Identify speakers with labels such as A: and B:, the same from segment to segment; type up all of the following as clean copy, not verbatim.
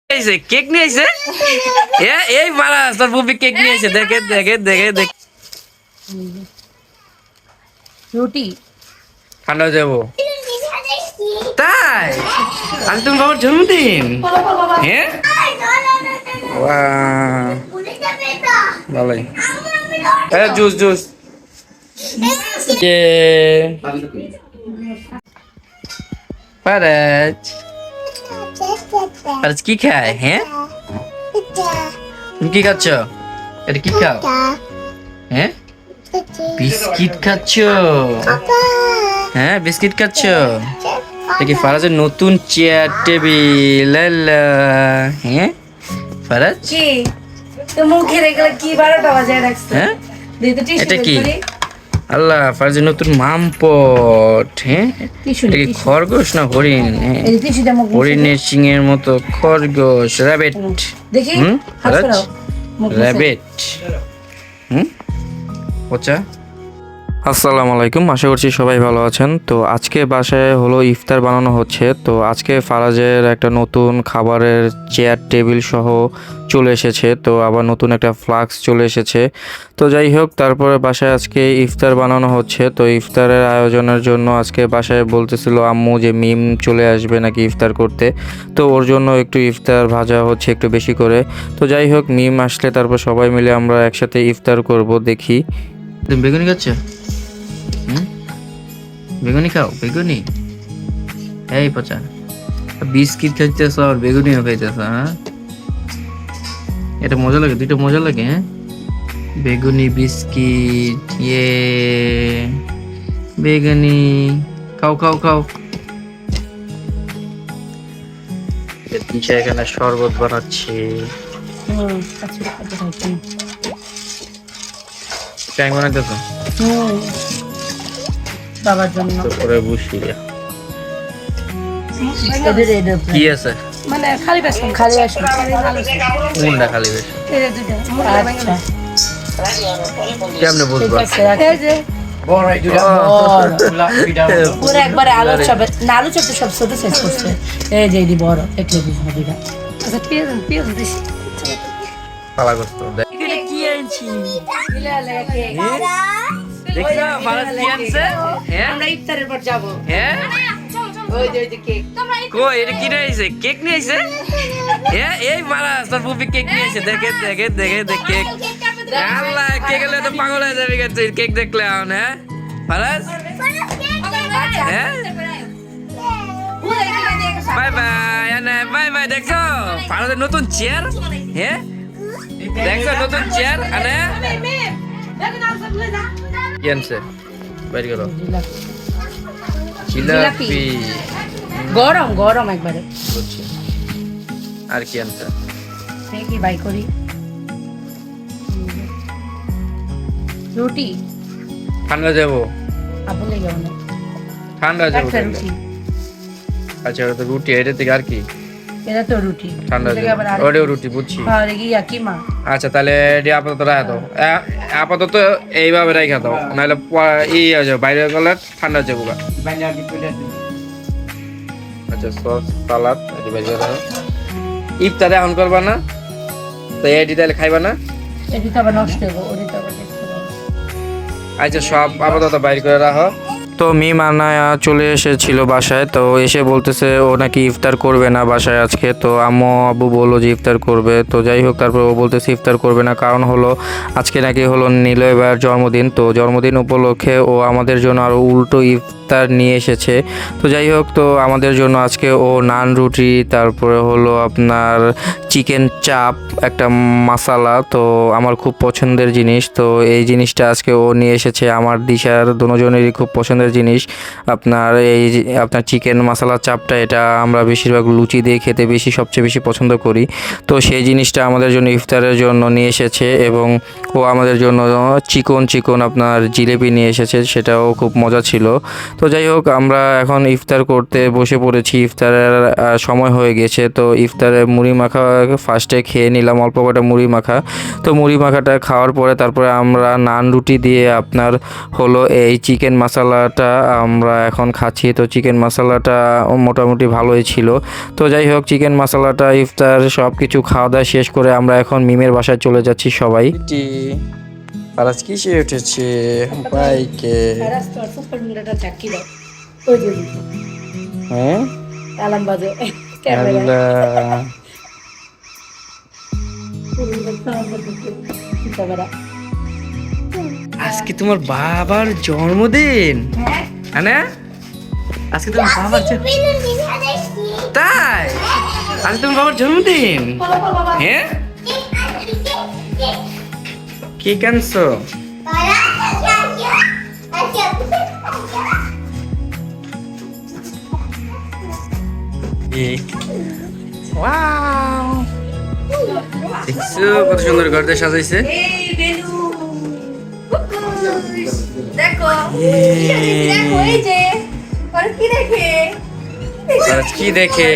A: Cake নিয়ে আইছে এই মারা তোর বুবি কেক নিয়ে আইছে দেখে দেখে দেখে দেখ
B: রুটি
A: ঠান্ডা যাবো তাই আজ তুমি বাবার জন্মদিন হ্যাঁ ভালোই জুস জুস পারাজ পারাজ কি খায় হ্যাঁ তুমি কি খাচ্ছ এটা কি খাও হ্যাঁ বিস্কিট খাচ্ছ হ্যাঁ বিস্কিট খাচ্ছ দেখি ফারাজের নতুন চেয়ার টেবিল হ্যাঁ ফারাজ
B: কি তো মুখে রেখে কি 12টা বাজে রাখছ
A: হ্যাঁ
B: দেই তো টিস্যু
A: এটা কি
B: করি
A: আল্লাহ ফারাজের নতুন মামপট হ্যাঁ এটা কি খরগোশ না হরিণ হ্যাঁ
B: এই টিস্যুটা মুখ
A: হরিণের সিংহের মতো খরগোশ র্যাবিট
B: দেখি হাত
A: ফারাজ
B: ফেরাও মুখ মুছে।
A: র্যাবিট আচ্ছা আসসালামু আলাইকুম, আশা করছি সবাই ভালো আছেন। তো আজকে বাসায় হলো ইফতার বানানো হচ্ছে। তো আজকে ফারাজের একটা নতুন খাবারের চেয়ার টেবিল সহ চলে এসেছে। তো আবার নতুন একটা ফ্লাক্স চলে এসেছে। তো যাই হোক, তারপরে বাসায় আজকে ইফতার বানানো হচ্ছে। তো ইফতারের আয়োজনের জন্য আজকে বাসায় বলতেছিল আম্মু যে মিম চলে আসবে নাকি ইফতার করতে। তো ওর জন্য একটু ইফতার ভাজা হচ্ছে একটু বেশি করে। তো যাই হোক, মিম আসলে তারপর সবাই মিলে আমরা একসাথে ইফতার করব। দেখি তুমি বেগুনি খাচ্ছ? বেগুনি খাও, বেগুনি এই পচা বিস্কিট খাইতেছ আর বেগুনিও খাইতেছ হ্যাঁ এটা মজা লাগে, দুইটা মজা লাগে হ্যাঁ বেগুনি বিস্কিট বেগুনি খাও খাও খাও। নিচে এখানে শরবত বানাচ্ছি।
B: আচ্ছা
A: ট্যাং বানাইতেছ
B: বাবার জন্য
A: ওরে বসিয়ে
B: এদের
A: কি আছে
B: মানে খালি বেশ
A: কোনটা খালি বেশ
B: আচ্ছা
A: কেমনে বুঝবো
B: এই যে পুরো একবারে আলু চপ না, আলু চপ তো সব ছোট সাইজ করছে। এই যে এটি বড় একটু বুঝবো দিটা। আচ্ছা পেঁয়াজ দিছি
A: পালা করতো কি আনছি দেখছো ভারত কি আনছে হ্যাঁ
B: আমরা ইফতারের পর যাব।
A: হ্যাঁ
B: ওই যে কেক
A: কই এটা কি নিয়ে আইছে কেক নিয়ে আইছে হ্যাঁ এই মারা তোর বুবি কেক নিয়ে আইছে দেখে দেখে দেখে দেখ কেক আল্লাহ কেক এলে তো পাগল হয়ে যাবে তুই কেক দেখলে এখন হ্যাঁ ফারাজ হ্যাঁ বাই বাই আনে বাই বাই দেখছো ফারাজের নতুন চেয়ার হ্যাঁ দেখছো নতুন চেয়ার আনে কি আনছে বাইরে গেল জিলাপি
B: গরম গরম একবারে
A: বুঝছি আর কি আনছে
B: কি বাই করি রুটি
A: ঠান্ডা যাবো
B: আপনি যাবেন
A: ঠান্ডা যাবো
B: একটা রুটি
A: আচ্ছা ওটা তো রুটি এটা থেকে আর কি
B: এটা তো রুটি
A: ঠান্ডা যাবো ওটাও রুটি বুঝছি
B: আর কি মা
A: আচ্ছা তাহলে এটি আপাতত রাখা দাও আপাতত এইভাবে রেখে দাও নাহলে ই হয়ে যাবে বাইরে গেলে ঠান্ডা যাবো আচ্ছা সস সালাদ এটি বাইরে রাখো ইফতারে এখন করবা না তো এটি তাহলে খাইবা না
B: এটি তো আবার নষ্ট হবে ওটি তো আবার
A: আচ্ছা সব আপাতত বাইরে করে রাখো। তো মিম আনায়া চলে এসেছিল বাসায়। তো এসে বলতেছে ও নাকি ইফতার করবে না বাসায় আজকে। তো আম্মু আব্বু বললো যে ইফতার করবে। তো যাই হোক, তারপর ও বলতেছে ইফতার করবে না, কারণ হলো আজকে নাকি হলো নিলয় ভাইয়ের জন্মদিন। তো জন্মদিন উপলক্ষে ও আমাদের জন্য আরও উল্টো ইফতার নিয়ে এসেছে। তো যাই হোক, তো আমাদের জন্য আজকে ও নান রুটি, তারপরে হলো আপনার চিকেন চাপ, একটা মশালা, তো আমার খুব পছন্দের জিনিস। তো এই জিনিসটা আজকে ও নিয়ে এসেছে, আমার দিশার দুজনেরই খুব পছন্দের জিনিস। আপনার এই আপনার চিকেন মশলা চাপটা এটা আমরা বেশিরভাগ লুচি দিয়ে খেতে সবচেয়ে বেশি পছন্দ করি। তো সেই জিনিসটা আমাদের জন্য ইফতারের জন্য নিয়ে এসেছে এবং ও আমাদের জন্য চিকন আপনার জিলেপি নিয়ে এসেছে, সেটাও খুব মজা ছিল। তো যাই হোক আমরা এখন ইফতার করতে বসে পড়েছি। ইফতারের সময় হয়ে গেছে। তো ইফতারে মুড়ি মাখা ফার্স্টে খেয়ে নিলাম, অল্প কটা মুড়ি মাখা। তো মুড়ি মাখাটা খাওয়ার পরে তারপরে আমরা নান রুটি দিয়ে আপনার হলো এই চিকেন মশলাটা আমরা এখন খাচ্ছি। তো চিকেন মশলাটা মোটামুটি ভালোই ছিল। তো যাই হোক চিকেন মশলাটা ইফতার সব কিছু খাওয়া দাওয়া শেষ করে আমরা এখন মিমের বাসায় চলে যাচ্ছি সবাই। ফারাজ কিসে উঠেছে বাইকে? হ্যাঁ আজকে তোমার বাবার জন্মদিন, হ্যাঁ? আজকে তোমার বাবার তাই আজকে তোমার বাবার জন্মদিন, হ্যাঁ? কি কানছো? দেখছো কত সুন্দর ঘরটা সাজাইছে। কি দেখে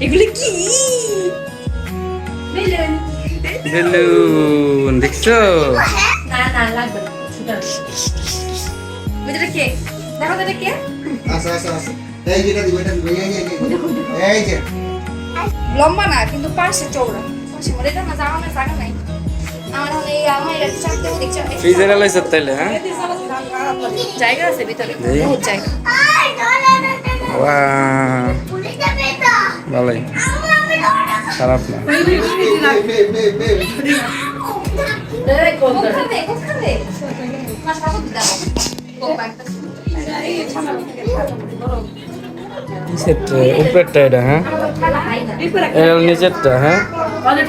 B: এগুলি কি
A: বেলুন দেখছো?
B: না না লাগবে না, ছোট এটা কে দেখো এটা কে
C: এই যেটা দিব এটা দিব এই যে
D: লম্বা না কিন্তু পাশে চওড়া পাশে মরে এটা না জানা জায়গা নাই আমার হলে এই আমার এটা চারটে দেখছ
A: ফ্রিজে লাইছ তাইলে, হ্যাঁ?
D: জায়গা আছে ভিতরে বহুত জায়গা
A: ওয়াও ভালোই, খারাপ না।
D: কোথায় কোথায় মাছ খাবো দাও
A: উপরেরটা এটা, হ্যাঁ? এটা নিচেরটা, হ্যাঁ?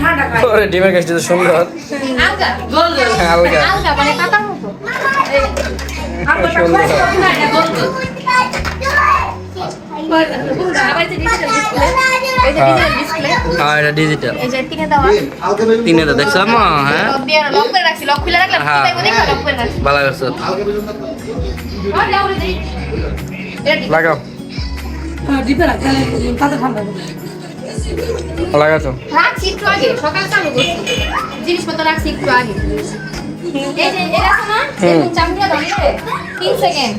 B: ঠান্ডা খাই
A: ওরে ডিমের কাছটা তো সুন্দর,
D: আলগা
B: গোল গোল
A: আলগা
D: আলগা মানে পাতার মতো
B: আমরা
A: সুন্দর।
B: খাই না এটা গোল গোল
D: আবার যে ডিজিটাল ডিসপ্লে এই যে ডিজিটাল ডিসপ্লে
A: হ্যাঁ এটা ডিজিটাল।
D: এই যে তিনে দেওয়া
C: হালকা বেলুন
A: তিনে তো দেখছো মা, হ্যাঁ?
D: বিয়ার লক করে রাখছি লক খুলে রাখলাম
A: হ্যাঁ,
D: কোথায় দেখো লক করে রাখছি
A: ভালো করছো,
C: হালকা বেলুন
D: আর লাউরে দেই এটা
A: লাগাও
B: দিতে রাখ তাতে ঠান্ডা
A: লাগাতো।
D: রাখছি একটু আগে সকাল চালু করছি জিনিসপত্র রাখছি একটু আগে এই যে এরা না এরকম চামড়া ধরে 3 সেকেন্ড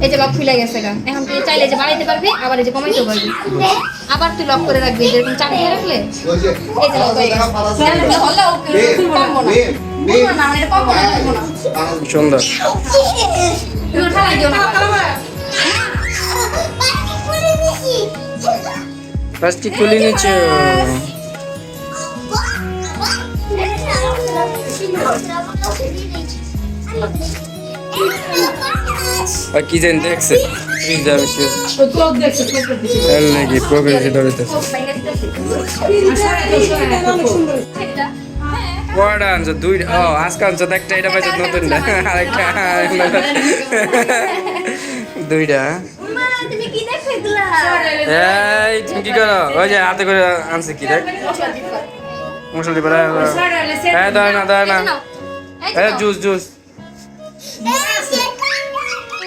D: এই যে লক খুলে গেছে গা এখন তুই চাইলে যে বাড়াইতে পারবি আবার এই যে কমাইতে পারবি আবার তুই লক করে রাখবি যেরকম চামড়া রাখলে
C: ওই যে
D: এই যে লক হয়ে গেছে হলো ওকে কমবো না কমবো না মানে এটা কমবো না কমবো না
A: সুন্দর।
D: তুই ঠালাই দিও না
A: প্লাস্টিক খুলে নিচ্ছো? আর কি জানি দেখছে ফ্রিজ আমি
B: তো দেখছো ছোট দিছি
A: এর নাকি প্রোগ্রেসে ধরেতেছে। কয়টা আনছো? দুইটা? ও আজকে আনছো তো একটা, এটা পাইছো নতুন না আরেকটা দুইটা।
D: মা তুমি কি দেখছিলা
A: এই তুমি কি করো? ওই যে হাতে করে আনছে কি দেখ মশলা দিবা। হ্যাঁ দাঁড়া না দাঁড়া না, হ্যাঁ জুস জুস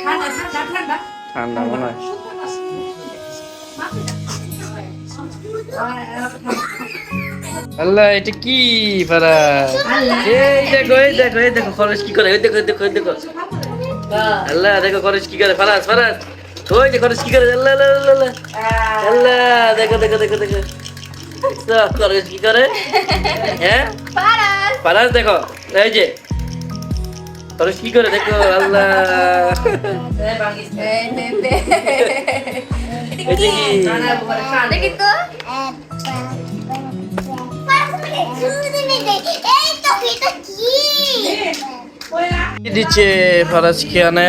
B: ঠান্ডা ঠান্ডা ঠান্ডা
A: ঠান্ডা মনে হয়। আল্লাহ এটা কি পারা? এই দেখো এই দেখো এই দেখো খরচ কি করে, ওই দেখো এই দেখো এই দেখো। আল্লাহ দেখো খরচ কি করে, ফারাজ ফারাজ ওই যে খরচ কি করে। আল্লাহ আল্লাহ আল্লাহ আল্লাহ দেখো দেখো দেখো দেখো খরচ কি করে, হ্যাঁ?
D: পারাস
A: ফারাজ দেখো এই যে খরচ কি করে দেখো। আল্লাহ এটা কি?
D: দেখি তো
A: কি দিচ্ছে ফারাজ কি আনে?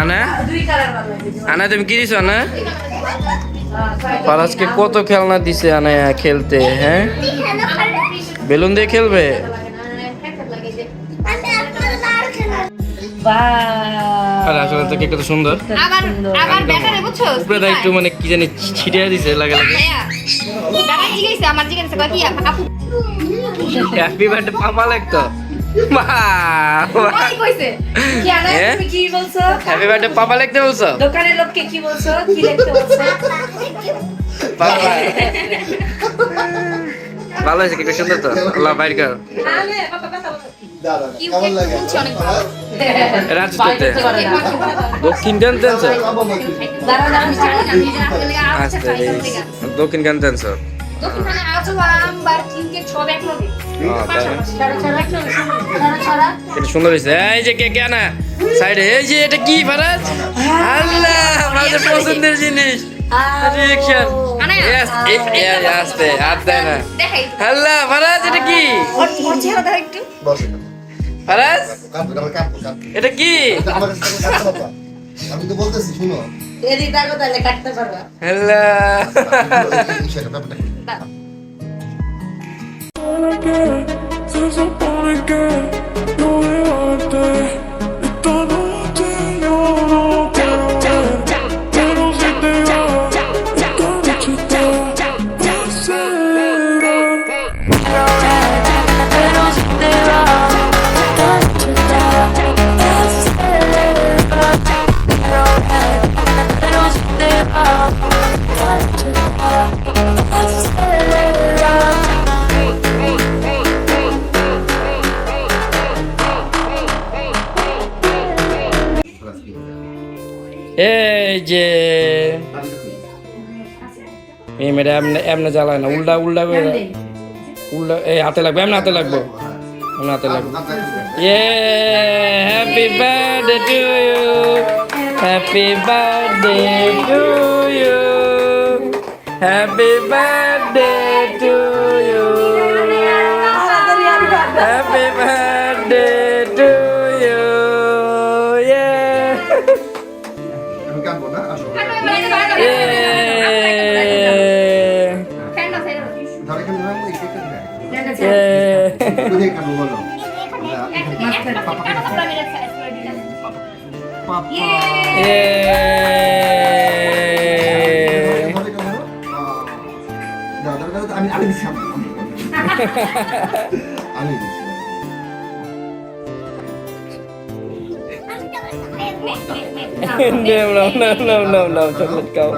A: আনা আনা তুমি কি দিছো আনা? ফারাজকে কত খেলনা দিছে আনা খেলতে, হ্যাঁ? বেলুন দিয়ে খেলবে? আরে আসলে তো কেকটা তো সুন্দর।
D: আবার আবার ব্যাটারে বুঝছো
A: উপরে দা একটু মানে কি জানি ছিটিয়ে দিছে লাগে লাগে।
D: হ্যাঁ ব্যাটারে জিগাইছে আমার জিগাইছে বাকি আপু
A: হ্যাপি বার্থডে পাপা লাগতো
B: কি কইছে কি আনা তুমি কি বলছো
A: হ্যাপি বার্থডে পাপা লিখতে বলছো
B: দোকানের লোককে কি বলছো কি লিখতে বলছো
A: পাপা ভালো হয়েছে কি সুন্দর তো আল্লাহ বাইর কর
C: দাদা
D: কি
C: কেমন লাগে
D: শুনছি অনেক ভালো
A: রাজপুতে দক্ষিণ গান টেন্স
B: দাঁড়া দাঁড়া
A: আস্তে দক্ষিণ গান টেন্স
D: দক্ষিণখানে আজও আমবার কিনকেট সব এক লগে
B: ছাড়া ছাড়া ছাড়া ছাড়া
A: এটা সুন্দর হয়েছে এই যে কে কে না সাইডে এই যে এটা কি ফারাজ আল্লাহ আমাদের পছন্দের জিনিস রিঅ্যাকশন
D: আনে
A: ইয়েস আস্তে হাত দেয় না
D: দেখাই
A: আল্লাহ ফারাজ এটা কি
B: ওর চেহারা দেখো একটু
C: বসে
A: ফারাজ
C: কাঁপো কাঁপো কাঁপো
A: এটা কি
C: আমার কাছে কাঁপো বাবা আমি তো বলতেছি শুনো
B: এদি দাগো তাহলে কাটতে পারবা
A: আল্লাহ
C: সেটা ব্যাপারটা
A: এই যে এই মেরে এমনে এমনে জ্বালায় না উল্টা উল্টা করে উল্টা এই হাতে লাগবে এমন হাতে লাগবো এমন হাতে লাগবে ইয়ে happy birthday to you happy birthday to you happy birthday to you happy birthday to you ইয়ে
C: আমি কাঁপবো না আসো
D: ফ্যান না ফ্যান
C: ধরে কেন রাখবো এই কেটে দেয় বুঝে কেন বলো পাপা আমি আমি দিচ্ছি আমি দিচ্ছি
A: চকলেট খাও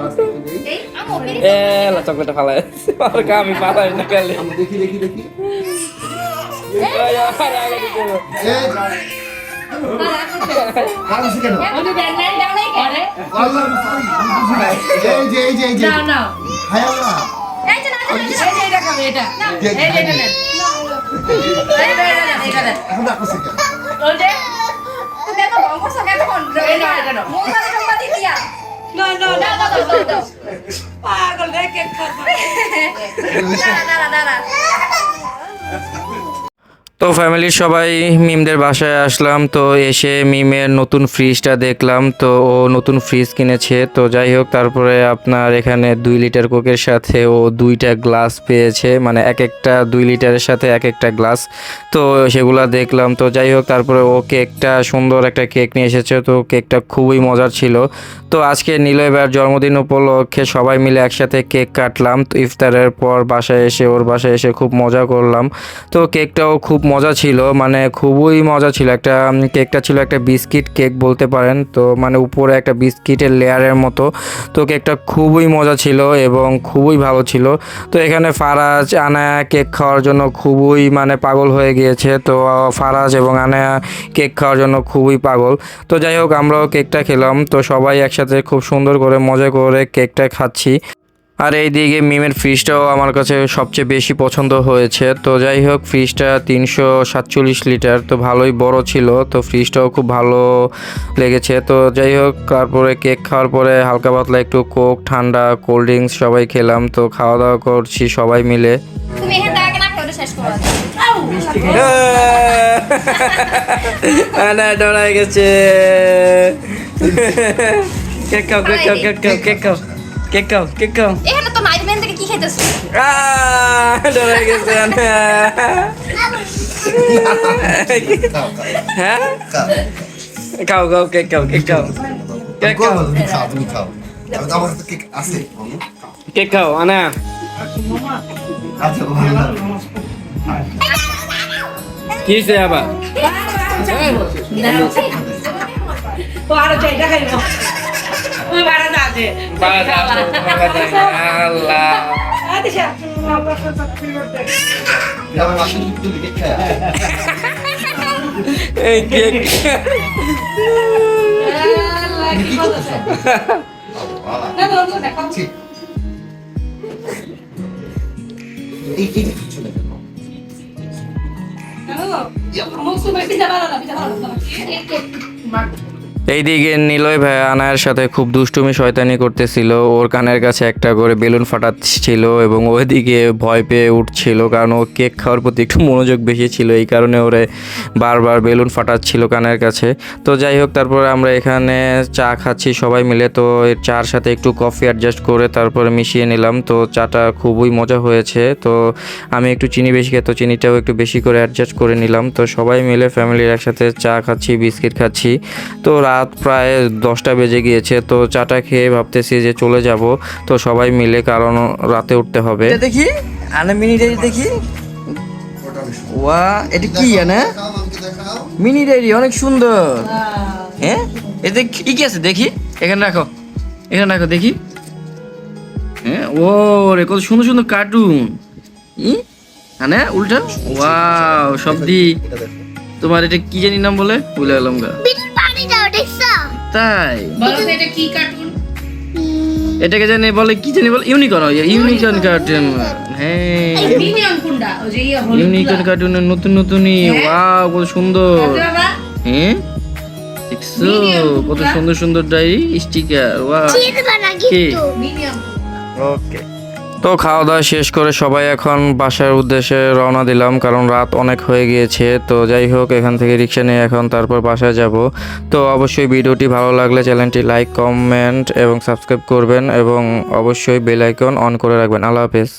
A: চকলেটটা ফালাই আমি ফালাই না খালি
C: আমি দেখি দেখি দেখি কারণ কেন
B: ওনি ব্যান্ডান দাও নাই করে
C: আল্লাহ এই যে এই যে এই যে
B: নাও নাও
C: হায় আল্লাহ
D: এই যে না
B: এই যে এটা খাবে এটা এই যে এটা নেন এটা নেন
C: এখন রাখছি কেন
B: ওই যে
D: তুমি এত ভঙ্গ করছো কেন কোন
B: এই নাও এটা নাও
D: মোবাইলে সম্পাদি দিয়া
B: না না না
D: দাও
B: পাগল রে কেক খাবে
D: দাঁড়া
A: তো ফ্যামিলির সবাই মিমদের বাসায় আসলাম তো এসে মিমের নতুন ফ্রিজটা দেখলাম তো ও নতুন ফ্রিজ কিনেছে তো যাই হোক তারপরে আপনার এখানে 2 লিটার কোকের সাথে ও 2টা গ্লাস পেয়েছে মানে এক একটা 2 লিটারের সাথে এক একটা গ্লাস তো সেগুলা দেখলাম তো যাই হোক তারপরে ও কেকটা সুন্দর একটা কেক নিয়ে এসেছে তো কেকটা খুবই মজার ছিল তো আজকে নিলয় ভাইয়ের জন্মদিন উপলক্ষে সবাই মিলে একসাথে কেক কাটলাম তো ইফতারের পর বাসায় এসে ওর বাসায় এসে খুব মজা করলাম তো কেকটাও খুব মজা ছিল মানে খুবই মজা ছিল একটা কেকটা ছিল একটা বিস্কিট কেক বলতে পারেন তো মানে উপরে একটা বিস্কিটের লেয়ারের মতো তো কেকটা খুবই মজা ছিল এবং খুবই ভালো ছিল তো এখানে ফারাজ আনায়া কেক খাওয়ার জন্য খুবই মানে পাগল হয়ে গিয়েছে তো ফারাজ এবং আনায়া কেক খাওয়ার জন্য খুবই পাগল তো যাই হোক আমরাও কেকটা খেলাম তো সবাই একসাথে খুব সুন্দর করে মজা করে কেকটা খাচ্ছি আর এইদিকে মিমের ফ্রিজটাও আমার কাছে সবচেয়ে বেশি পছন্দ হয়েছে তো যাই হোক ফ্রিজটা 347 লিটার তো ভালোই বড় ছিল তো ফ্রিজটাও খুব ভালো লেগেছে তো যাই হোক তারপরে কেক খাওয়ার পরে হালকা পাতলা একটু কোক ঠান্ডা কোল্ড ড্রিঙ্কস সবাই খেলাম তো খাওয়া দাওয়া করছি সবাই মিলে
D: তুমি এখান থেকে না খেয়ে শেষ করো
A: না ডরাই গেছে কেক খাও কেক খাও কেক খাও কেক খাও কেক খাও কেক খাও
D: এখানে তো নাইট ম্যান থেকে কি খাইতেছো
A: ডরাই গেছে হ্যাঁ খাও খাও কেক খাও কেক খাও কেক খাও
C: তুমি খাও তুমি খাও আমি তো আমার হাতে কেক আছে
A: কেক খাও আনা
C: আচ্ছা ভালো
A: কিসে আবার
B: ও আরো চাই দেখাই ওই বাড়া আছে
A: আল্লাহ
B: আদিশা
C: আমার মাসে একটু লিখে খায়
A: এই কেক
C: কি করতেছ ঠিক এই কি চলে গেল
A: এইদিকে নিলয় ভাই আনায়ের সাথে খুব দুষ্টুমি শয়তানি করতেছিল, ওর কানের কাছে একটা করে বেলুন ফাটাচ্ছিল এবং ওইদিকে ভয় পেয়ে উঠছিল, কারণ ও কেক খাওয়ার প্রতি একটু মনোযোগ বেশি ছিল, এই কারণে ওরে বারবার বেলুন ফাটাচ্ছিল কানের কাছে। তো যাই হোক, তারপরে আমরা এখানে চা খাচ্ছি সবাই মিলে, তো এর চার সাথে একটু কফি অ্যাডজাস্ট করে তারপরে মিশিয়ে নিলাম। তো চাটা খুবই মজা হয়েছে। তো আমি একটু চিনি বেশি খাই, তো চিনিটাও একটু বেশি করে অ্যাডজাস্ট করে নিলাম। তো সবাই মিলে ফ্যামিলির একসাথে চা খাচ্ছি, বিস্কিট খাচ্ছি। তো রাত প্রায় 10টা বেজে গিয়েছে। তো চাটা খেয়ে ভাবতেছি যে চলে যাব, তো সবাই মিলে, কারণ রাতে উঠতে হবে। দেখি আনে মিনি ডায়েরি দেখি, ওয়া এটা কি আনে
C: দেখাও আমাকে দেখাও
A: মিনি ডায়েরি অনেক সুন্দর। হ্যাঁ এতে কি কি আছে দেখি, এখানে রাখো, এখানে রাখো দেখি। হ্যাঁ ও রে কত সুন্দর সুন্দর কার্টুন। হ্যাঁ উল্টা ওয়াও শব্দি।
C: এটা দেখো
A: তোমার এটা কি জানি নাম বলে, ভুলে গেলাম গা। তাই
B: বলো তো এটা কি কার্টুন?
A: এটাকে জানি বলে, কি জানি বলে, ইউনিকর্ন, ইউনিকর্ন কার্টুন। হ্যাঁ
B: মিনিয়ন কোনটা? ওই যে ইয়া হলুদ
A: ইউনিকর্ন কার্টুনের নতুন নতুনই। ওয়াও কত সুন্দর।
B: বাবা
A: হ্যাঁ দেখছো কত সুন্দর সুন্দর ডায়েরি স্টিকার। ওয়াও কি
B: মিনিয়ন
A: ওকে। তো খাওয়া দাওয়া শেষ করে সবাই এখন বাসার উদ্দেশ্যে রওনা দিলাম, কারণ রাত অনেক হয়ে গিয়েছে। তো যাই হোক, এখান থেকে রিক্সা নিয়ে এখন তারপর বাসায় যাব। তো অবশ্যই ভিডিওটি ভালো লাগলে চ্যানেলটি লাইক, কমেন্ট এবং সাবস্ক্রাইব করবেন এবং অবশ্যই বেল আইকন অন করে রাখবেন। আল্লাহ হাফেজ।